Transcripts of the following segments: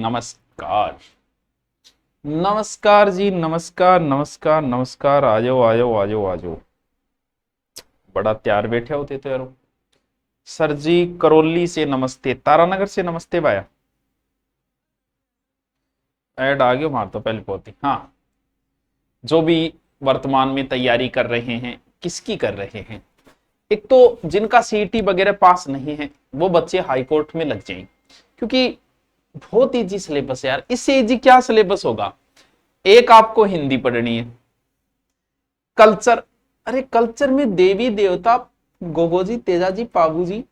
नमस्कार। नमस्कार जी, नमस्कार नमस्कार नमस्कार। आ जाओ आ जाओ आ जाओ आ जाओ। बड़ा तैयार बैठे होते तो यारो। सर जी करौली से नमस्ते, तारानगर से नमस्ते भाया। ऐड आ गयो मार तो पहले पोती। हाँ, जो भी वर्तमान में तैयारी कर रहे हैं, किसकी कर रहे हैं? एक तो जिनका सीईटी वगैरह पास नहीं है वो बच्चे हाई कोर्ट में लग जाएं, क्योंकि बहुत इजी सिलेबस है यार। इससे इजी क्या सिलेबस होगा? एक आपको हिंदी पढ़नी है, कल्चर। अरे कल्चर में देवी देवता, गोगो जी, तेजा जी, पाबू जी,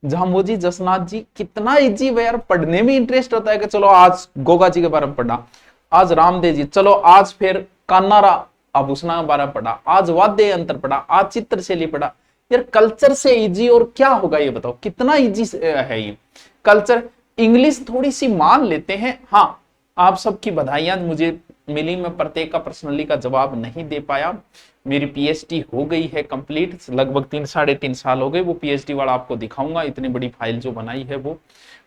झामो जी, जसनाथ जी, कितना इजी है यार। पढ़ने में इंटरेस्ट होता है कि चलो आज गोगा जी के बारे में पढ़ा, आज रामदेव जी, चलो आज फिर कान्नारा आभूषणा के बारे में पढ़ा, आज वाद्य यंत्र पढ़ा, आज चित्रशैली पढ़ा। यार कल्चर से इजी और क्या होगा ये बताओ, कितना इजी है ये कल्चर। इंग्लिश थोड़ी सी मान लेते हैं, हाँ आप सबकी बधाइयां मुझे मिली। मैं प्रत्येक का पर्सनली का जवाब नहीं दे पाया। मेरी पीएचडी हो गई है कंप्लीट, लगभग 3 साढ़े 3 साल हो गए। वो पीएचडी वाला आपको दिखाऊंगा, इतनी बड़ी फाइल जो बनाई है वो,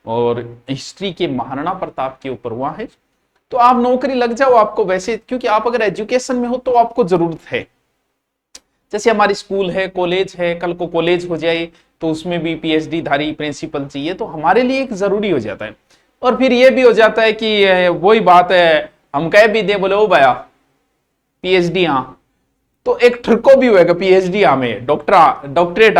और हिस्ट्री के महाराणा प्रताप के ऊपर हुआ है। तो आप नौकरी लग जाओ आपको वैसे, क्योंकि आप अगर एजुकेशन में हो तो आपको जरूरत है। जैसे हमारी स्कूल है, कॉलेज है, कल को कॉलेज हो जाए तो उसमें भी पीएचडी धारी प्रिंसिपल चाहिए, तो हमारे लिए एक जरूरी हो जाता है। और फिर ये भी हो जाता है कि वही बात है, हम कह भी दे बोले ओ भैया पीएचडी हाँ, तो एक ठरको भी होगा पीएचडी हमें डॉक्टरेट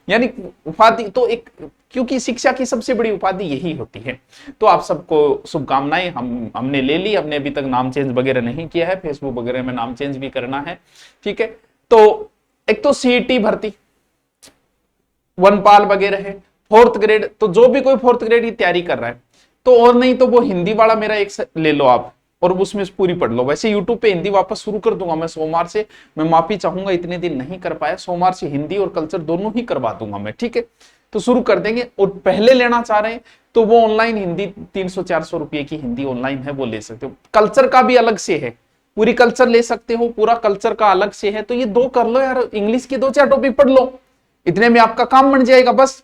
यानी उपाधि तो एक, क्योंकि शिक्षा की सबसे बड़ी उपाधि यही होती है। तो आप सबको शुभकामनाएं। हमने ले ली, हमने अभी तक नाम चेंज वगैरह नहीं किया है, फेसबुक वगैरह में नाम चेंज भी करना है, ठीक है। तो एक तो सीईटी भर्ती, वनपाल वगैरह है, फोर्थ ग्रेड, तो जो भी कोई फोर्थ ग्रेड की तैयारी कर रहा है तो, और नहीं तो वो हिंदी वाला मेरा एक ले लो आप, और उसमें पूरी पढ़ लो। वैसे यूट्यूब पे हिंदी वापस शुरू कर दूंगा मैं सोमवार से। मैं माफी चाहूंगा इतने दिन नहीं कर पाया, सोमवार से हिंदी और कल्चर दोनों ही करवा दूंगा मैं, ठीक है। तो शुरू कर देंगे। और पहले लेना चाह रहे हैं तो वो ऑनलाइन हिंदी 300-400 रुपए की हिंदी ऑनलाइन है, वो ले सकते हो। कल्चर का भी अलग से है, पूरी कल्चर ले सकते हो, पूरा कल्चर का अलग से है। तो ये दो कर लो यार, इंग्लिश के 2-4 टॉपिक पढ़ लो, इतने में आपका काम बन जाएगा बस।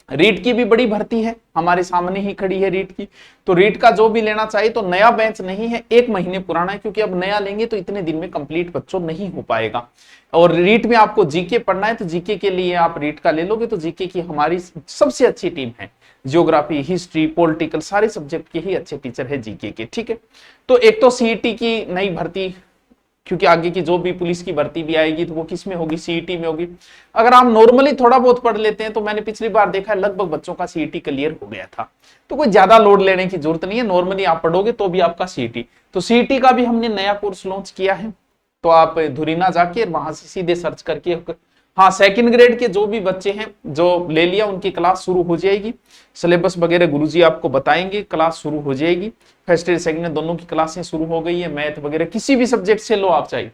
रीट की भी बड़ी भर्ती है, हमारे सामने ही खड़ी है रीट की। तो रीट का जो भी लेना चाहिए, तो नया बैच नहीं है, 1 महीने पुराना है, क्योंकि अब नया लेंगे तो इतने दिन में कंप्लीट बच्चों नहीं हो पाएगा। और रीट में आपको जीके पढ़ना है तो जीके के लिए आप रीट का ले लोगे, तो जीके की हमारी सबसे अच्छी टीम है। जियोग्राफी, हिस्ट्री, पॉलिटिकल, सारे सब्जेक्ट के ही अच्छे टीचर है जीके के, ठीक है। तो एक तो सीईटी की नई भर्ती, क्योंकि आगे की जो भी पुलिस की भर्ती भी आएगी तो वो किस में होगी? सीईटी में होगी। अगर आप नॉर्मली थोड़ा बहुत पढ़ लेते हैं तो मैंने पिछली बार देखा है लगभग बच्चों का सीईटी क्लियर हो गया था। तो कोई ज्यादा लोड लेने की जरूरत नहीं है, नॉर्मली आप पढ़ोगे तो भी आपका सीईटी। तो सीईटी का भी हमने नया कोर्स लॉन्च किया है, तो आप धुरीना जाके वहां से सीधे सर्च करके, हाँ सेकंड ग्रेड के जो भी बच्चे हैं जो ले लिया उनकी क्लास शुरू हो जाएगी। सिलेबस वगैरह गुरुजी आपको बताएंगे, क्लास शुरू हो जाएगी। फर्स्ट ईयर सेकंड ईयर दोनों की क्लासें शुरू हो गई है। मैथ वगैरह किसी भी सब्जेक्ट से लो आप चाहिए।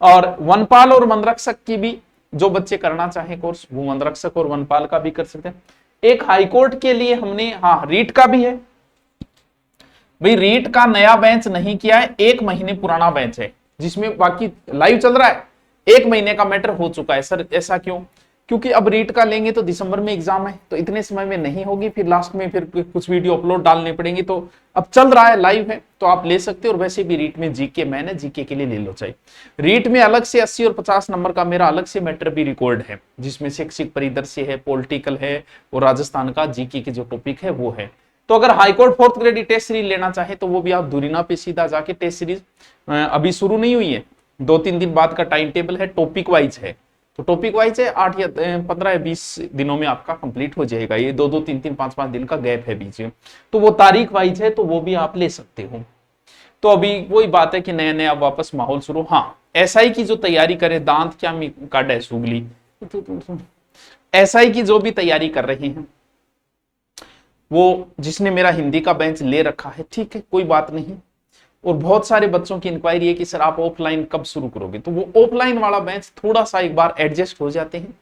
और वनपाल और वनरक्षक की भी जो बच्चे करना चाहे कोर्स, वो वनरक्षक और वनपाल का भी कर सकते हैं। एक हाईकोर्ट के लिए हमने, हाँ रीट का भी है भाई। रीट का नया बेंच नहीं किया है, 1 महीने पुराना बेंच है, जिसमें बाकी लाइव चल रहा है। 1 महीने का मैटर हो चुका है सर, ऐसा क्यों? क्योंकि अब रीट का लेंगे तो दिसंबर में एग्जाम है, तो इतने समय में नहीं होगी, फिर लास्ट में फिर कुछ वीडियो अपलोड डालने पड़ेंगे। तो अब चल रहा है, लाइव है, तो आप ले सकते हो। और वैसे भी रीट में जीके, मैंने जीके के लिए ले लो चाहिए। रीट में अलग से 80 और 50 नंबर का मेरा अलग से मैटर भी रिकॉर्ड है, जिसमें शैक्षिक परिदृश्य है, पॉलिटिकल है, और राजस्थान का जीके के जो टॉपिक है वो है। तो अगर high court fourth grade test series लेना चाहे तो वो भी आप धुरीना पे सीधा जाके टेस्ट सीरीज, अभी शुरू नहीं हुई है, 2-3 दिन बाद का टाइम टेबल है, टॉपिक वाइज है। तो टॉपिक वाइज है, 8 या 15 या 20 दिनों में आपका कंप्लीट हो जाएगा। ये 2-2, 3-3, 5-5 दिन का गैप है बीच में, तो वो तारीख वाइज है, तो वो भी आप ले सकते हो। तो अभी वही बात है कि नया नया वापस माहौल शुरू। हाँ एसआई की जो तैयारी करे, दांत क्या काट है सुगली, एसआई की जो भी तैयारी कर रहे हैं, वो जिसने मेरा हिंदी का बेंच ले रखा है, ठीक है कोई बात नहीं। और बहुत सारे बच्चों की इंक्वायरी है कि सर आप ऑफलाइन कब शुरू करोगे, तो वो ऑफलाइन वाला बेंच थोड़ा सा एक बार एडजस्ट हो जाते हैं।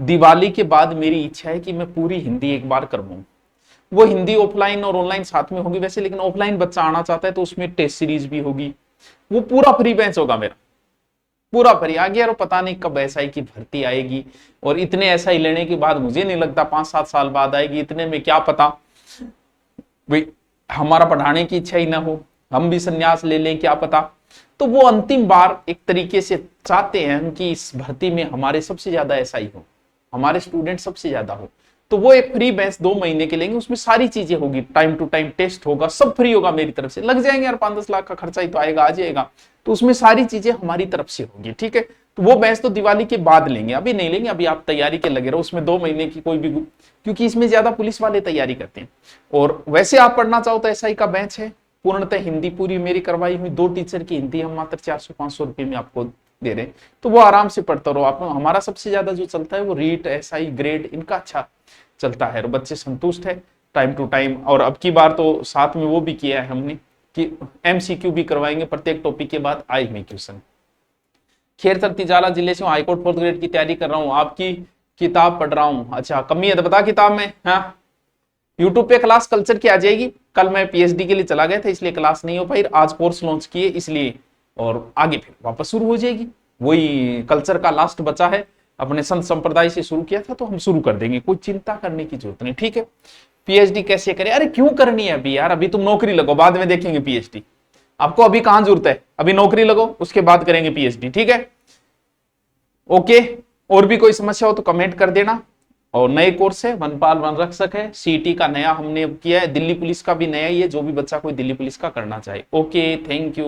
दिवाली के बाद मेरी इच्छा है कि मैं पूरी हिंदी एक बार करवाऊं। वो हिंदी ऑफलाइन और ऑनलाइन साथ में होगी वैसे, लेकिन ऑफलाइन बच्चा आना चाहता है तो उसमें टेस्ट सीरीज भी होगी। वो पूरा फ्री बेंच होगा मेरा, पूरा फ्री। आगे यार पता नहीं कब एसआई की भर्ती आएगी, और इतने एसआई लेने के बाद मुझे नहीं लगता 5-7 साल बाद आएगी, इतने में क्या पता भाई हमारा पढ़ाने की इच्छा ही ना हो, हम भी संन्यास ले लें क्या पता। तो वो अंतिम बार एक तरीके से चाहते हैं हम कि इस भर्ती में हमारे सबसे ज्यादा ऐसा ही हो, हमारे स्टूडेंट सबसे ज्यादा हो। तो वो एक फ्री बैच 2 महीने के लेंगे, उसमें सारी चीजें होगी, टाइम टू टाइम टेस्ट होगा, सब फ्री होगा मेरी तरफ से। लग जाएंगे यार 5-10 लाख का खर्चा ही तो आएगा, आ जाएगा। तो उसमें सारी चीजें हमारी तरफ से होगी, ठीक है। तो वो बैच तो दिवाली के बाद लेंगे, अभी नहीं लेंगे, अभी आप तैयारी के लगे रहो। उसमें 2 महीने की कोई भी, क्योंकि इसमें ज्यादा पुलिस वाले तैयारी करते हैं। और वैसे आप पढ़ना चाहो तो एसआई का बैच है, पूर्णतः हिंदी पूरी मेरी करवाई हुई, 2 टीचर की हिंदी हम मात्र 400-500 रुपए में आपको दे रहे हैं। तो वो आराम से पढ़ते रहो आप। हमारा सबसे ज्यादा जो चलता है वो रीट, एसआई, ग्रेड, इनका अच्छा चलता है और बच्चे संतुष्ट है टाइम टू टाइम। और अब की बार तो साथ में वो भी किया है हमने कि एमसीक्यू भी करवाएंगे प्रत्येक टॉपिक के बाद, आई हुई क्वेश्चन। खैर सर, तिजाला जिले से हूँ, हाईकोर्ट 4th ग्रेड की तैयारी कर रहा हूँ, आपकी किताब पढ़ रहा हूँ। अच्छा, कमी है तो बता किताब में। हाँ, यूट्यूब पे क्लास कल्चर की आ जाएगी। कल मैं पीएचडी के लिए चला गया था इसलिए क्लास नहीं हो पाई, आज कोर्स लॉन्च किए इसलिए, और आगे फिर वापस शुरू हो जाएगी। वही कल्चर का लास्ट बचा है, अपने संत संप्रदाय से शुरू किया था तो हम शुरू कर देंगे, कोई चिंता करने की जरूरत नहीं, ठीक है। पीएचडी कैसे करें? अरे क्यों करनी है अभी यार, अभी तुम नौकरी लगो, बाद में देखेंगे पीएचडी। आपको अभी कहां जरूरत है, अभी नौकरी लगो उसके बाद करेंगे पीएचडी, ठीक है। ओके, और भी कोई समस्या हो तो कमेंट कर देना। और नए कोर्स है, वनपाल वन रक्षक है, सीटी का नया हमने किया है, दिल्ली पुलिस का भी नया ही है, जो भी बच्चा कोई दिल्ली पुलिस का करना चाहे। Okay, thank you.